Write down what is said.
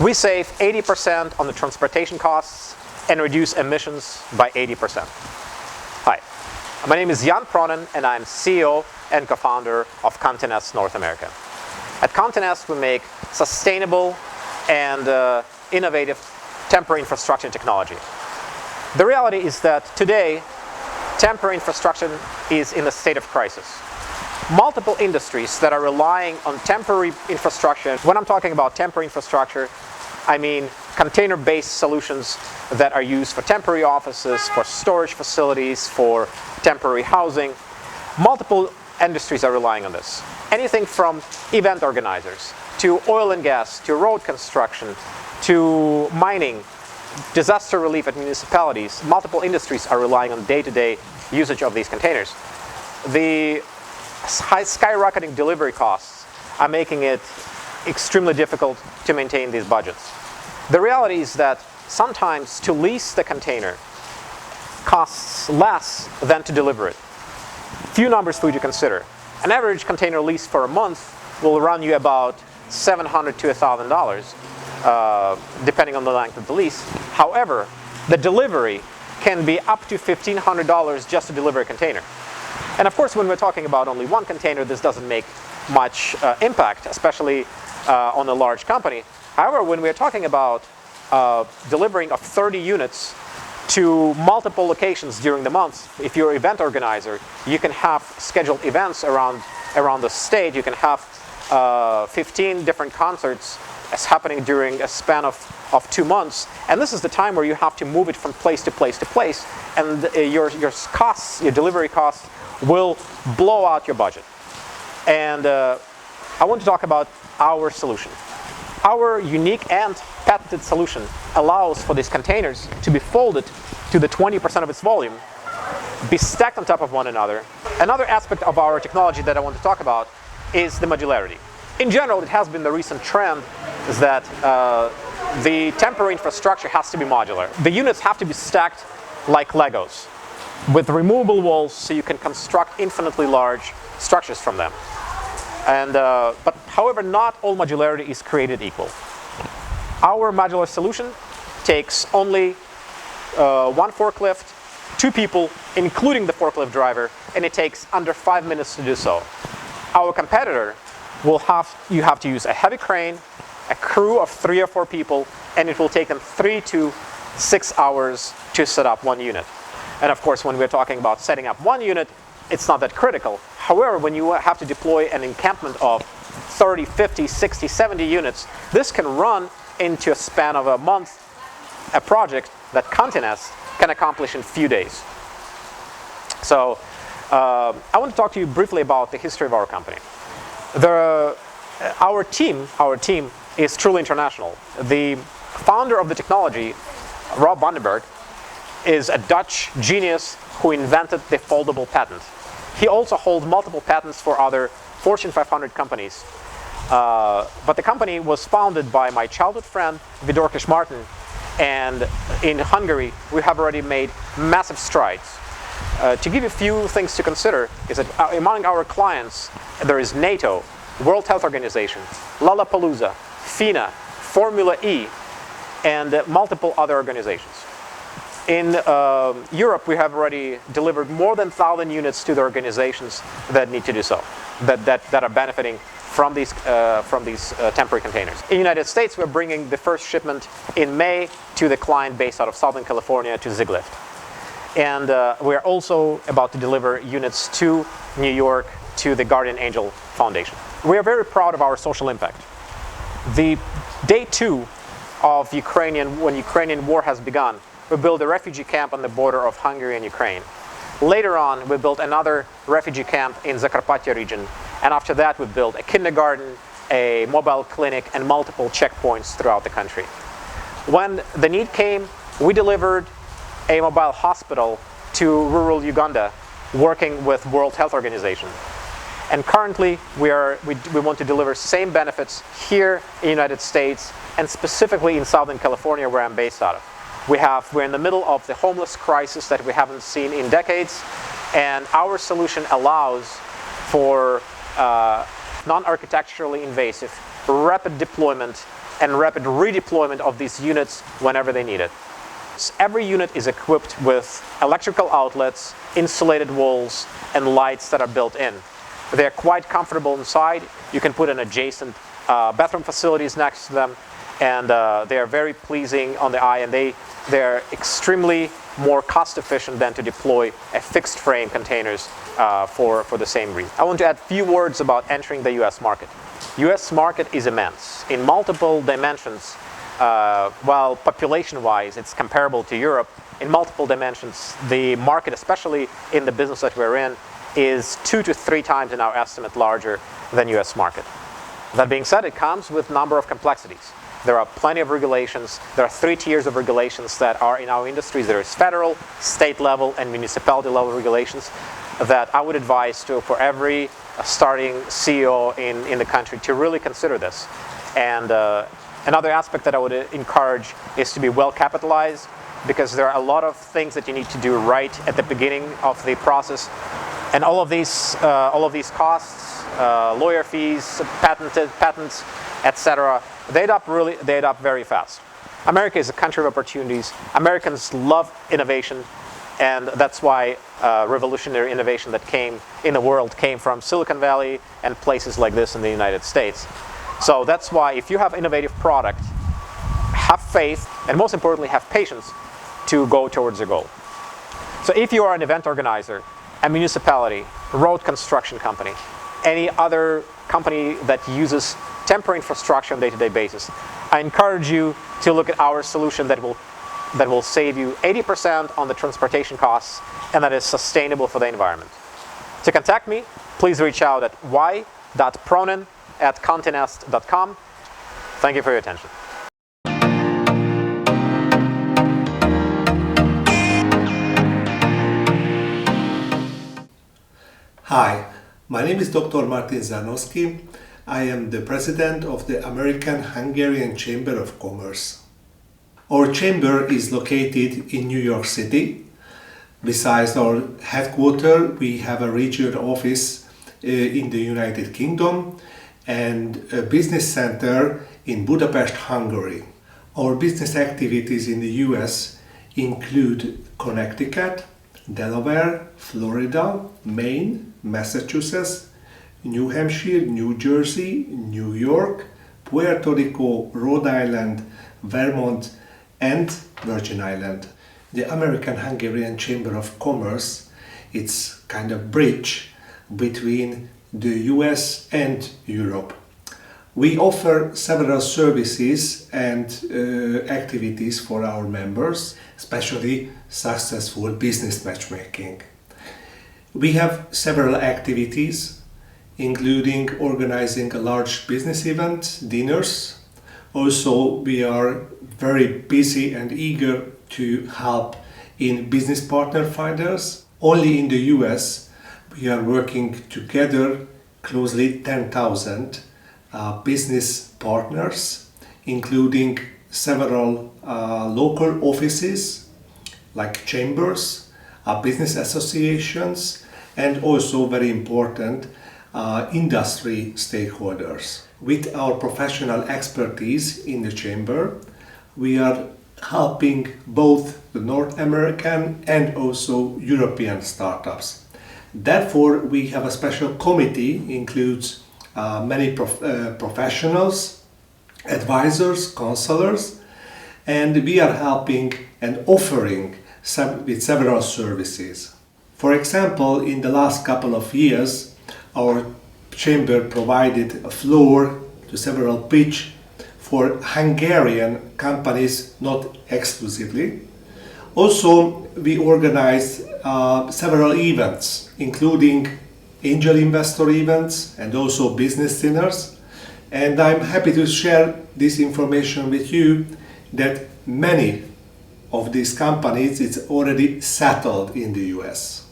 We save 80% on the transportation costs and reduce emissions by 80%. Hi, my name is Jan Pronen and I'm CEO and co-founder of Continest North America. At Continest, we make sustainable and innovative temporary infrastructure technology. The reality is that today, temporary infrastructure is in a state of crisis. Multiple industries that are relying on temporary infrastructure. When I'm talking about temporary infrastructure, I mean container-based solutions that are used for temporary offices, for storage facilities, for temporary housing. Multiple industries are relying on this. Anything from event organizers, to oil and gas, to road construction, to mining, disaster relief at municipalities. Multiple industries are relying on day-to-day usage of these containers. The skyrocketing delivery costs are making it extremely difficult to maintain these budgets. The reality is that sometimes to lease the container costs less than to deliver it. Few numbers for you to consider. An average container lease for a month will run you about $700 to $1,000, depending on the length of the lease. However, the delivery can be up to $1,500 just to deliver a container. And of course, when we're talking about only one container, this doesn't make much impact, especially on a large company. However, when we're talking about delivering of 30 units to multiple locations during the month, if you're an event organizer, you can have scheduled events around the state. You can have 15 different concerts as happening during a span of 2 months. And this is the time where you have to move it from place to place to place. And your costs, your delivery costs, will blow out your budget. And I want to talk about our solution. Our unique and patented solution allows for these containers to be folded to the 20% of its volume, be stacked on top of one another. Another aspect of our technology that I want to talk about is the modularity. In general, it has been the recent trend is that the temporary infrastructure has to be modular. The units have to be stacked like Legos, with removable walls so you can construct infinitely large structures from them. But however, not all modularity is created equal. Our modular solution takes only one forklift, 2 people, including the forklift driver, and it takes under 5 minutes to do so. Our competitor you have to use a heavy crane, a crew of 3 or 4 people, and it will take them 3 to 6 hours to set up one unit. And of course, when we're talking about setting up one unit, it's not that critical. However, when you have to deploy an encampment of 30, 50, 60, 70 units, this can run into a span of a month, a project that Continest can accomplish in a few days. So I want to talk to you briefly about the history of our company. Our team is truly international. The founder of the technology, Rob Vandenberg, is a Dutch genius who invented the foldable patent. He also holds multiple patents for other Fortune 500 companies. But the company was founded by my childhood friend, Vidorkis Martin, and in Hungary, we have already made massive strides. To give you a few things to consider is that among our clients, there is NATO, World Health Organization, Lollapalooza, FINA, Formula E, and multiple other organizations. In Europe, we have already delivered more than 1,000 units to the organizations that need to do so, that are benefiting from these temporary containers. In the United States, we're bringing the first shipment in May to the client based out of Southern California, to Ziglift. And we're also about to deliver units to New York, to the Guardian Angel Foundation. We are very proud of our social impact. The day 2 of when Ukrainian war has begun, we built a refugee camp on the border of Hungary and Ukraine. Later on, we built another refugee camp in Zakarpattia region. And after that, we built a kindergarten, a mobile clinic, and multiple checkpoints throughout the country. When the need came, we delivered a mobile hospital to rural Uganda, working with World Health Organization. And currently, we want to deliver same benefits here in the United States, and specifically in Southern California, where I'm based out of. We're in the middle of the homeless crisis that we haven't seen in decades, and our solution allows for non-architecturally invasive, rapid deployment and rapid redeployment of these units whenever they need it. Every unit is equipped with electrical outlets, insulated walls, and lights that are built in. They're quite comfortable inside. You can put in adjacent bathroom facilities next to them, and they are very pleasing on the eye, and they're extremely more cost efficient than to deploy a fixed frame containers for the same reason. I want to add a few words about entering the US market. US market is immense in multiple dimensions. While population-wise it's comparable to Europe, in multiple dimensions the market, especially in the business that we're in, is 2 to 3 times in our estimate larger than US market. That being said, it comes with a number of complexities. There are plenty of regulations. There are 3 tiers of regulations that are in our industries. There is federal, state level, and municipality level regulations that I would advise for every starting CEO in the country to really consider this. And another aspect that I would encourage is to be well capitalized, because there are a lot of things that you need to do right at the beginning of the process. And all of these costs, lawyer fees, patents, etc., they add up very fast. America is a country of opportunities. Americans love innovation, and that's why revolutionary innovation that came in the world came from Silicon Valley and places like this in the United States. So that's why if you have innovative product, have faith, and most importantly have patience to go towards your goal. So if you are an event organizer, a municipality, road construction company, any other company that uses temporary infrastructure on a day-to-day basis, I encourage you to look at our solution that will save you 80% on the transportation costs, and that is sustainable for the environment. To contact me, please reach out at y.pronin@continest.com. Thank you for your attention. Hi, my name is Dr. Martin Zarnowski. I am the president of the American Hungarian Chamber of Commerce. Our chamber is located in New York City. Besides our headquarters, we have a regional office in the United Kingdom and a business center in Budapest, Hungary. Our business activities in the US include Connecticut, Delaware, Florida, Maine, Massachusetts, New Hampshire, New Jersey, New York, Puerto Rico, Rhode Island, Vermont, and Virgin Island. The American Hungarian Chamber of Commerce, it's kind of bridge between the US and Europe. We offer several services and activities for our members, especially successful business matchmaking. We have several activities, including organizing a large business event, dinners. Also, we are very busy and eager to help in business partner finders. Only in the US, we are working together closely 10,000 business partners, including several local offices like chambers, business associations, and also very important industry stakeholders. With our professional expertise in the chamber, we are helping both the North American and also European startups. Therefore, we have a special committee, includes many professionals, advisors, counselors, and we are helping and offering with several services. For example, in the last couple of years, our chamber provided a floor to several pitch for Hungarian companies, not exclusively. Also, we organized several events, including angel investor events and also business dinners. And I'm happy to share this information with you that many of these companies it's already settled in the US.